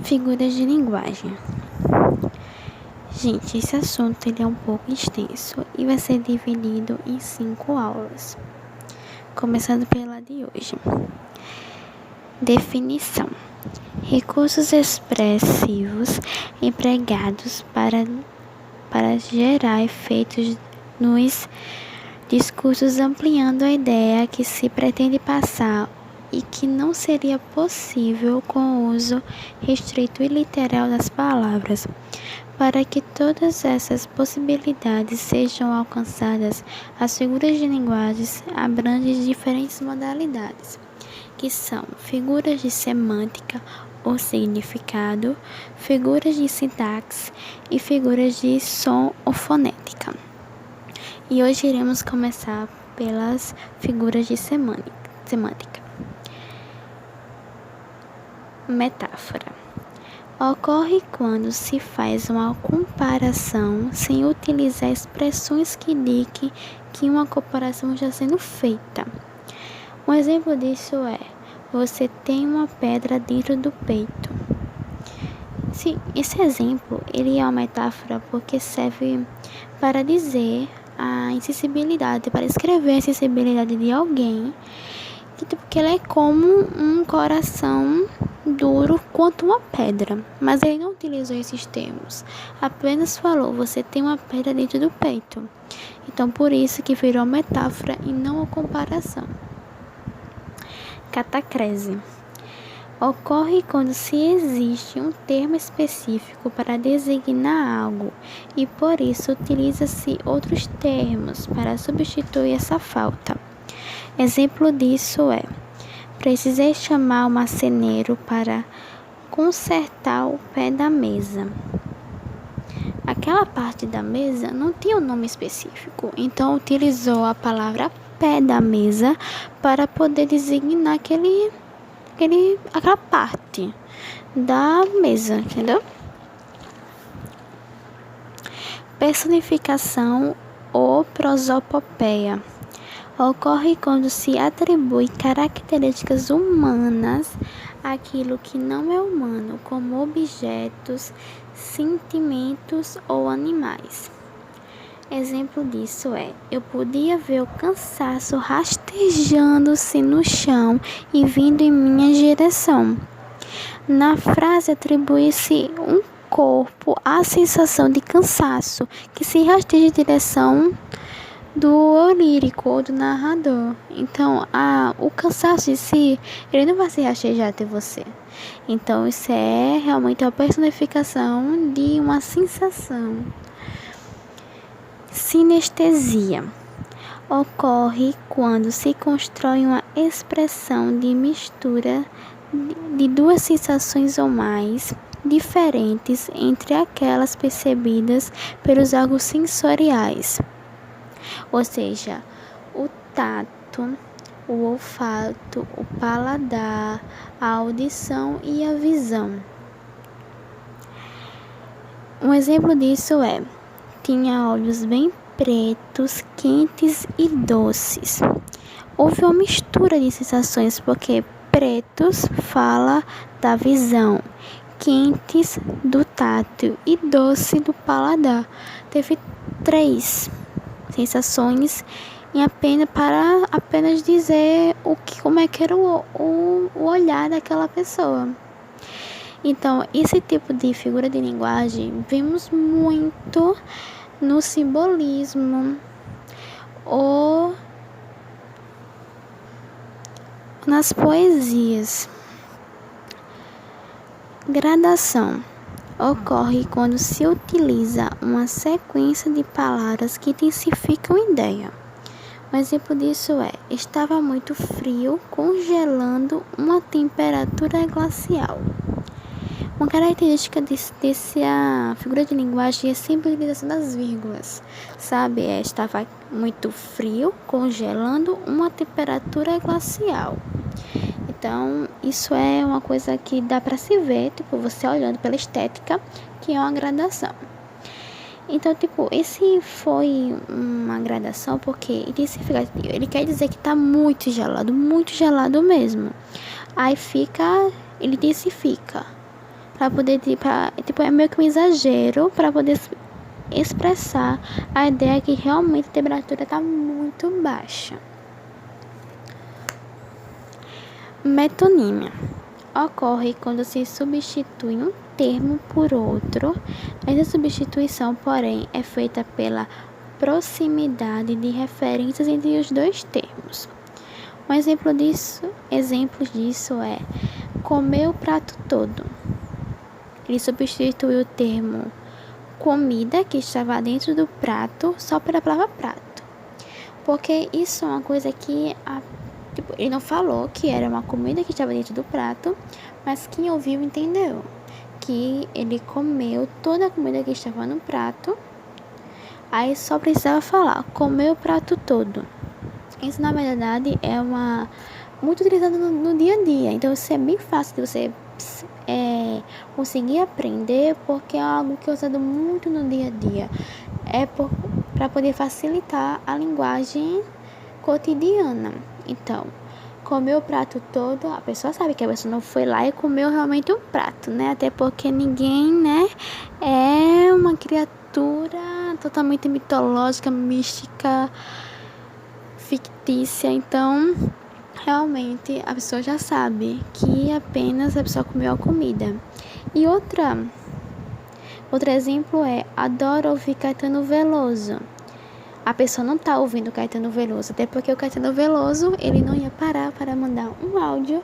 Figuras de linguagem. Gente, esse assunto ele é um pouco extenso e vai ser dividido em 5 aulas. Começando pela de hoje. Definição. Recursos expressivos empregados para gerar efeitos nos discursos, ampliando a ideia que se pretende passar e que não seria possível com o uso restrito e literal das palavras. Para que todas essas possibilidades sejam alcançadas, as figuras de linguagem abrangem diferentes modalidades, que são figuras de semântica ou significado, figuras de sintaxe e figuras de som ou fonética. E hoje iremos começar pelas figuras de semântica. Metáfora. Ocorre quando se faz uma comparação sem utilizar expressões que indiquem que uma comparação está sendo feita. Um exemplo disso é: você tem uma pedra dentro do peito. Sim, esse exemplo ele é uma metáfora porque serve para dizer a insensibilidade, para escrever a insensibilidade de alguém, que ela é como um coração duro quanto uma pedra, mas ele não utilizou esses termos, apenas falou: você tem uma pedra dentro do peito. Então por isso que virou metáfora e não uma comparação. Catacrese. Ocorre quando se existe um termo específico para designar algo e por isso utiliza-se outros termos para substituir essa falta. Exemplo disso é: precisei chamar o marceneiro para consertar o pé da mesa. Aquela parte da mesa não tinha um nome específico, então utilizou a palavra pé da mesa para poder designar aquela parte da mesa, entendeu? Personificação ou prosopopeia. Ocorre quando se atribui características humanas àquilo que não é humano, como objetos, sentimentos ou animais. Exemplo disso é: eu podia ver o cansaço rastejando-se no chão e vindo em minha direção. Na frase atribui-se um corpo à sensação de cansaço que se rasteja em direção do eu lírico ou do narrador. Então, o cansaço em si, ele não vai se rastejar até você. Então, isso é realmente a personificação de uma sensação. Sinestesia. Ocorre quando se constrói uma expressão de mistura de duas sensações ou mais diferentes entre aquelas percebidas pelos órgãos sensoriais. Ou seja, o tato, o olfato, o paladar, a audição e a visão. Um exemplo disso é: tinha olhos bem pretos, quentes e doces. Houve uma mistura de sensações, porque pretos fala da visão, quentes do tato e doce do paladar. Teve 3 sensações para apenas dizer como é que era o olhar daquela pessoa. Então, esse tipo de figura de linguagem vemos muito no simbolismo ou nas poesias. Gradação. Ocorre quando se utiliza uma sequência de palavras que intensificam a ideia. Um exemplo disso é: estava muito frio, congelando uma temperatura glacial. Uma característica dessa figura de linguagem é sempre a utilização das vírgulas, sabe? Estava muito frio, congelando uma temperatura glacial. Então, isso é uma coisa que dá para se ver, você olhando pela estética, que é uma gradação. Então, esse foi uma gradação porque ele quer dizer que está muito gelado mesmo. Aí ele intensifica. para poder, tipo, é meio que um exagero para poder expressar a ideia que realmente a temperatura está muito baixa. Metonímia ocorre quando se substitui um termo por outro. Essa substituição, porém, é feita pela proximidade de referências entre os dois termos. Um exemplo disso é comer o prato todo. Ele substitui o termo comida, que estava dentro do prato, só pela palavra prato. Porque isso é uma coisa que ele não falou que era uma comida que estava dentro do prato, mas quem ouviu entendeu que ele comeu toda a comida que estava no prato. Aí só precisava falar, comeu o prato todo. Isso, na verdade, é muito utilizado no dia a dia. Então, isso é bem fácil de você conseguir aprender, porque é algo que é usado muito no dia a dia. Para poder facilitar a linguagem cotidiana. Então, comeu o prato todo, a pessoa sabe que a pessoa não foi lá e comeu realmente um prato, né? Até porque ninguém, né, é uma criatura totalmente mitológica, mística, fictícia. Então, realmente a pessoa já sabe que apenas a pessoa comeu a comida. E outro exemplo é: adoro ouvir Caetano Veloso. A pessoa não está ouvindo Caetano Veloso, até porque o Caetano Veloso, ele não ia parar para mandar um áudio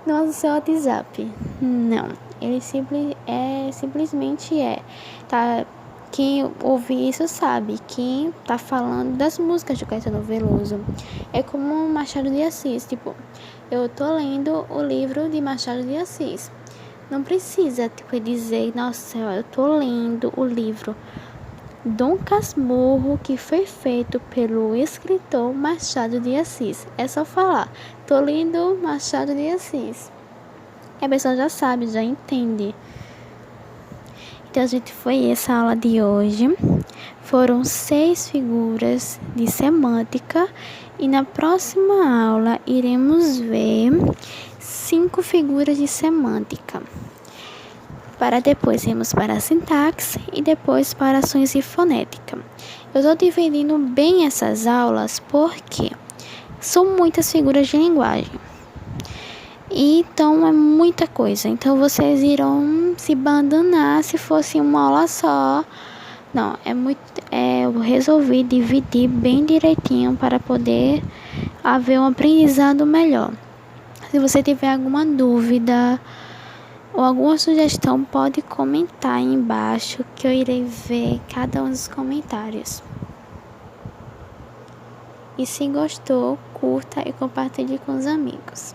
no seu WhatsApp. Não, ele simplesmente tá. Quem ouve isso sabe que tá falando das músicas de Caetano Veloso. É como Machado de Assis, tipo, eu tô lendo o livro de Machado de Assis. Não precisa, dizer, nossa, eu tô lendo o livro Dom Casmurro, que foi feito pelo escritor Machado de Assis. É só falar, tô lendo Machado de Assis. A pessoa já sabe, já entende. Então, gente, foi essa aula de hoje. Foram 6 figuras de semântica. E na próxima aula, iremos ver 5 figuras de semântica. Para depois irmos para a sintaxe e depois para ações e fonética. Eu estou dividindo bem essas aulas porque são muitas figuras de linguagem. E então é muita coisa. Então vocês irão se abandonar se fosse uma aula só. Não, eu resolvi dividir bem direitinho para poder haver um aprendizado melhor. Se você tiver alguma dúvida ou alguma sugestão, pode comentar aí embaixo que eu irei ver cada um dos comentários. E se gostou, curta e compartilhe com os amigos.